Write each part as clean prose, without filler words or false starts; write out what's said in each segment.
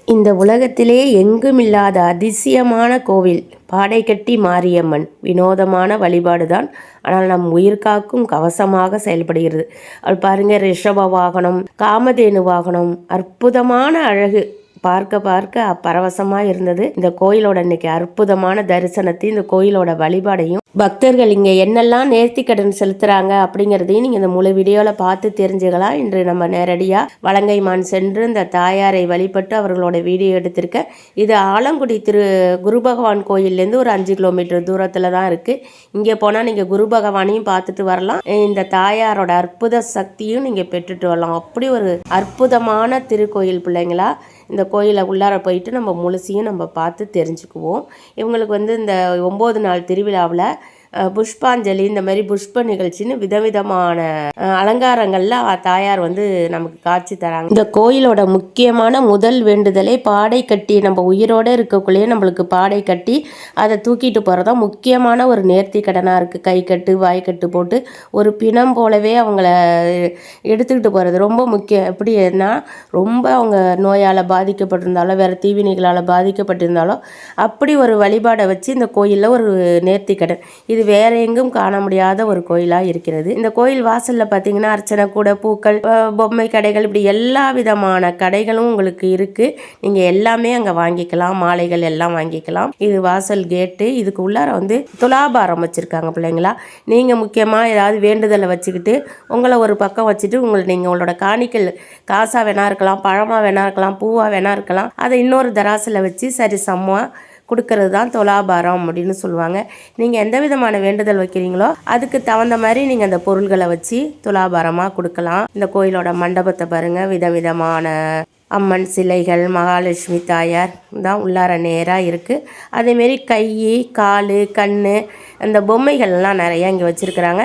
இந்த உலகத்திலே எங்குமில்லாத அதிசயமான கோவில் பாடைக்கட்டி மாரியம்மன். வினோதமான வழிபாடுதான், ஆனால் நம் உயிர் காக்கும் கவசமாக செயல்படுகிறது. அவள் பாருங்க, ரிஷப வாகனம், காமதேனு வாகனம், அற்புதமான அழகு. பார்க்க பார்க்க பரவசமாக இருந்தது. இந்த கோயிலோட இன்னைக்கு அற்புதமான தரிசனத்தை, இந்த கோயிலோட வழிபாடையும், பக்தர்கள் இங்கே என்னெல்லாம் நேர்த்தி கடன் செலுத்துகிறாங்க அப்படிங்கிறதையும் நீங்கள் இந்த முழு வீடியோவில் பார்த்து தெரிஞ்சுக்கலாம். இன்று நம்ம நேரடியாக வலங்கைமான் சென்று இந்த தாயாரை வழிபட்டு அவர்களோட வீடியோ எடுத்திருக்கேன். இது ஆலங்குடி குரு பகவான் கோயிலேருந்து ஒரு 5 கிலோமீட்டர் தூரத்தில் தான் இருக்குது. இங்கே போனால் நீங்கள் குரு பகவானையும் பார்த்துட்டு வரலாம், இந்த தாயாரோட அற்புத சக்தியும் நீங்கள் பெற்றுட்டு வரலாம். அப்படி ஒரு அற்புதமான திருக்கோயில் பிள்ளைங்களா. இந்த கோயிலை உள்ளார போயிட்டு நம்ம முழுசையும் நம்ம பார்த்து தெரிஞ்சுக்குவோம். இவங்களுக்கு இந்த 9 நாள் திருவிழாவில் புஷ்பாஞ்சலி, இந்த மாதிரி புஷ்ப நிகழ்ச்சின்னு விதவிதமான அலங்காரங்கள்ல தாயார் நமக்கு காட்சி தராங்க. இந்த கோயிலோட முக்கியமான முதல் வேண்டுதலே பாடை கட்டி, நம்ம உயிரோட இருக்கக்குள்ளேயே நம்மளுக்கு பாடை கட்டி அதை தூக்கிட்டு போகிறதா முக்கியமான ஒரு நேர்த்தி கடனாக இருக்குது. கை கட்டு வாய்க்கட்டு போட்டு ஒரு பிணம் போலவே அவங்கள எடுத்துக்கிட்டு போகிறது ரொம்ப முக்கியம். எப்படின்னா, ரொம்ப அவங்க நோயால் பாதிக்கப்பட்டிருந்தாலோ வேறு தீவினைகளால் பாதிக்கப்பட்டிருந்தாலோ அப்படி ஒரு வழிபாடை வச்சு இந்த கோயிலில் ஒரு நேர்த்தி கடன், இது வேற எங்கும் காண முடியாத ஒரு கோயிலாக இருக்கிறது. இந்த கோயில் வாசலில் பார்த்தீங்கன்னா அர்ச்சனை கூட, பூக்கள், பொம்மை கடைகள், இப்படி எல்லா விதமான கடைகளும் உங்களுக்கு இருக்குது. நீங்கள் எல்லாமே அங்கே வாங்கிக்கலாம், மாலைகள் எல்லாம் வாங்கிக்கலாம். இது வாசல் கேட்டு. இதுக்கு உள்ளார துலாபாரம் வச்சுருக்காங்க பிள்ளைங்களா. நீங்கள் முக்கியமாக ஏதாவது வேண்டுதலை வச்சுக்கிட்டு உங்களை ஒரு பக்கம் வச்சுட்டு நீங்கள் உங்களோட காணிக்கல் காசாக வேணா இருக்கலாம், பழமாக வேணா இருக்கலாம், பூவாக வேணா இருக்கலாம், அதை இன்னொரு தராசில் வச்சு சரி சமமாக கொடுக்கறது தான் துலாபாரம் அப்படின்னு சொல்லுவாங்க. நீங்கள் எந்த விதமான வேண்டுதல் வைக்கிறீங்களோ அதுக்கு தகுந்த மாதிரி நீங்கள் அந்த பொருள்களை வச்சு துலாபாரமாக கொடுக்கலாம். இந்த கோயிலோட மண்டபத்தை பாருங்கள், விதவிதமான அம்மன் சிலைகள், மகாலட்சுமி தாயார் தான் உள்ளார நேராக இருக்குது. அதேமாரி கை, கால், கண், அந்த பொம்மைகள்லாம் நிறையா இங்கே வச்சுருக்குறாங்க.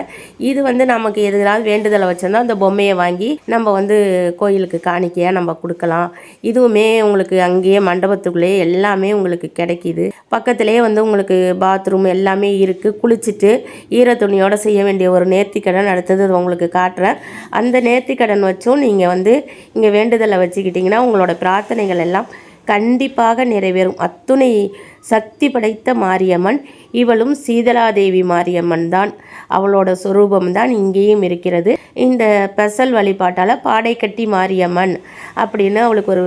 இது நமக்கு எதுனாவது வேண்டுதலை வச்சுருந்தா அந்த பொம்மையை வாங்கி நம்ம கோயிலுக்கு காணிக்கையாக நம்ம கொடுக்கலாம். இதுவுமே உங்களுக்கு அங்கேயே மண்டபத்துக்குள்ளேயே எல்லாமே உங்களுக்கு கிடைக்கிது. பக்கத்துலேயே உங்களுக்கு பாத்ரூம் எல்லாமே இருக்குது. குளிச்சுட்டு ஈர துணியோடு செய்ய வேண்டிய ஒரு நேர்த்திக்கடன் அடுத்தது உங்களுக்கு காட்டுறேன். அந்த நேர்த்திக்கடன் வச்சும் நீங்கள் இங்கே வேண்டுதலை வச்சுக்கிட்டிங்கன்னா உங்களோட பிரார்த்தனைகள் எல்லாம் கண்டிப்பாக நிறைவேறும். அத்துணை சக்தி படைத்த மாரியம்மன். இவளும் சீதலாதேவி மாரியம்மன் தான். அவளோட சொரூபம் தான் இங்கேயும் இருக்கிறது. இந்த பெசல் வழிபாட்டால் பாடைக்கட்டி மாரியம்மன் அப்படின்னு அவளுக்கு ஒரு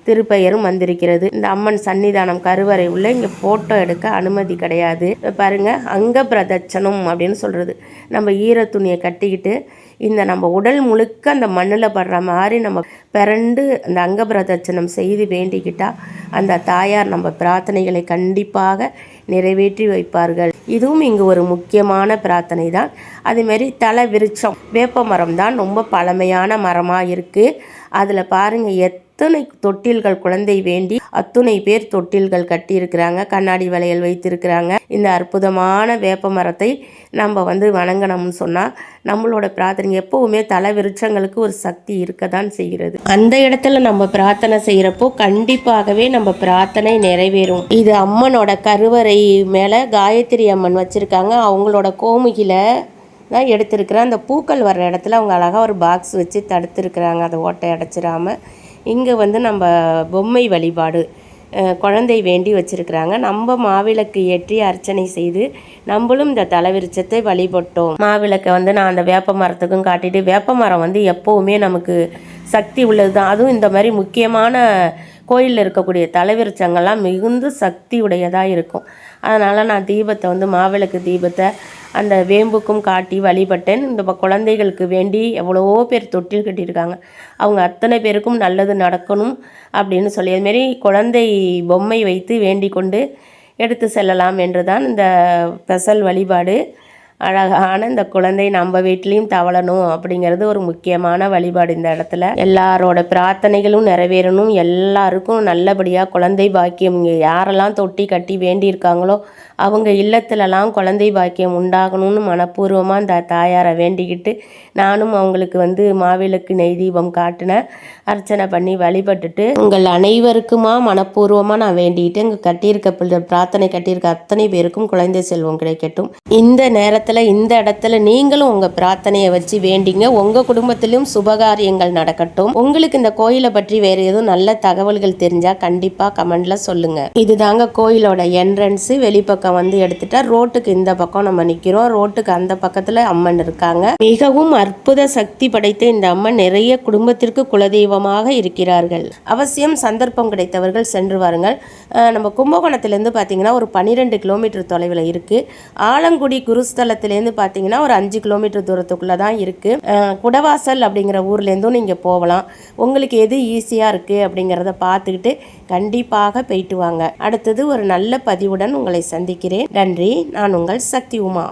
திருப்பெயரும் வந்திருக்கிறது. இந்த அம்மன் சன்னிதானம் கருவறை உள்ள இங்கே ஃபோட்டோ எடுக்க அனுமதி கிடையாது. பாருங்கள், அங்க பிரதட்சணம் அப்படின்னு சொல்கிறது. நம்ம ஈர துணியை கட்டிக்கிட்டு நம்ம உடல் முழுக்க அந்த மண்ணில் படுற மாதிரி நம்ம பிறண்டு அந்த அங்க பிரதட்சணம் செய்து வேண்டிக்கிட்டால் அந்த தாயார் நம்ம பிரார்த்தனைகளை கண்டிப்பாக நிறைவேற்றி வைப்பார்கள். இதுவும் இங்கு ஒரு முக்கியமான பிரார்த்தனை தான். அதேமாரி தலை விருட்சம் வேப்ப மரம் தான் ரொம்ப பழமையான மரமாக இருக்குது. அதில் பாருங்கள் எத்தனை தொட்டில்கள் குழந்தை வேண்டி அத்துணை பேர் தொட்டில்கள் கட்டியிருக்கிறாங்க, கண்ணாடி வளையல் வைத்திருக்கிறாங்க. இந்த அற்புதமான வேப்ப மரத்தை நம்ம வணங்கணும்னு சொன்னால் நம்மளோட பிரார்த்தனை எப்போவுமே தலை விருட்சங்களுக்கு ஒரு சக்தி இருக்க தான் செய்கிறது. அந்த இடத்துல நம்ம பிரார்த்தனை செய்கிறப்போ கண்டிப்பாகவே நம்ம பிரார்த்தனை நிறைவேறும். இது அம்மனோட கருவறை மேலே காயத்ரி அம்மன் வச்சுருக்காங்க. அவங்களோட கோமுகில தான் எடுத்திருக்கிறேன். அந்த பூக்கள் வர்ற இடத்துல அவங்க அழகாக ஒரு பாக்ஸ் வச்சு தடுத்துருக்குறாங்க, அதை ஓட்டை அடைச்சிடாமல். இங்கே நம்ம பொம்மை வழிபாடு குழந்தை வேண்டி வச்சுருக்குறாங்க. நம்ம மாவிளக்கு ஏற்றி அர்ச்சனை செய்து நம்மளும் இந்த தலைவிருச்சத்தை வழிபட்டோம். மாவிளக்கை நான் அந்த வேப்ப மரத்துக்கும் காட்டிட்டு, வேப்ப மரம் எப்போவுமே நமக்கு சக்தி உள்ளது தான். அதுவும் இந்த மாதிரி முக்கியமான கோயிலில் இருக்கக்கூடிய தலைவிருச்சங்கள்லாம் மிகுந்த சக்தி உடையதாக இருக்கும். அதனால் நான் தீபத்தை மாவிளக்கு தீபத்தை அந்த வேம்புக்கும் காட்டி வழிபட்டேன். இந்த குழந்தைகளுக்கு வேண்டி எவ்வளவோ பேர் தொட்டில் கட்டியிருக்காங்க. அவங்க அத்தனை பேருக்கும் நல்லது நடக்கணும் அப்படின்னு சொல்லி அதுமாரி குழந்தை பொம்மை வைத்து வேண்டி கொண்டு எடுத்து செல்லலாம் என்று தான் இந்த பெசல் வழிபாடு. அழகான இந்த குழந்தை நம்ம வீட்லேயும் தவளணும் அப்படிங்கிறது ஒரு முக்கியமான வழிபாடு. இந்த இடத்துல எல்லாரோட பிரார்த்தனைகளும் நிறைவேறணும், எல்லாருக்கும் நல்லபடியாக குழந்தை பாக்கியம். இங்கே யாரெல்லாம் தொட்டி கட்டி வேண்டியிருக்காங்களோ அவங்க இல்லத்துலலாம் குழந்தை பாக்கியம் உண்டாகணும்னு மனப்பூர்வமாக இந்த தாயாரை வேண்டிக்கிட்டு நானும் அவங்களுக்கு மாவிளக்கு நெய் தீபம் காட்டினேன். அர்ச்சனை பண்ணி வழிபட்டுட்டு உங்கள் அனைவருக்குமா மனப்பூர்வமாக நான் வேண்டிட்டு இங்கே கட்டியிருக்க பிரார்த்தனை கட்டியிருக்க அத்தனை பேருக்கும் குழந்தை செல்வம் கிடைக்கட்டும். இந்த நேரத்தில் இந்த இடத்துல நீங்களும் உங்கள் பிரார்த்தனையை வச்சு வேண்டிங்க. உங்கள் குடும்பத்திலும் சுபகாரியங்கள் நடக்கட்டும். உங்களுக்கு இந்த கோயிலை பற்றி வேறு எதுவும் நல்ல தகவல்கள் தெரிஞ்சால் கண்டிப்பாக கமெண்டில் சொல்லுங்கள். இதுதாங்க கோயிலோட என்ட்ரன்ஸு. வெளிப்பக்கம் வந்து எடுத்துட்டா ரோட்டுக்கு இந்த பக்கம் நம்ம நிற்கிறோம். ரோட்டுக்கு அந்த பக்கத்தில் அம்மன் இருக்காங்க. மிகவும் அற்புத சக்தி படைத்த இந்த அம்மன் நிறைய குடும்பத்திற்கு குலதெய்வமாக இருக்கிறார்கள். அவசியம் சந்தர்ப்பம் கிடைத்தவர்கள் சென்று வாருங்கள். நம்ம கும்பகோணத்திலேருந்து பார்த்தீங்கன்னா ஒரு 12 கிலோமீட்டர் தொலைவில் இருக்குது. ஆலங்குடி குருஸ்தலத்திலேருந்து பார்த்தீங்கன்னா ஒரு 5 கிலோமீட்டர் தூரத்துக்குள்ளே தான் இருக்குது. குடவாசல் அப்படிங்கிற ஊர்லேருந்தும் நீங்கள் போகலாம். உங்களுக்கு எது ஈஸியாக இருக்குது அப்படிங்கிறத பார்த்துக்கிட்டு கண்டிப்பாக போயிட்டு வாங்க. அடுத்தது ஒரு நல்ல பதிவுடன் உங்களை சந்திக்கிறேன். நன்றி. நான் உங்கள் சக்தி உமா.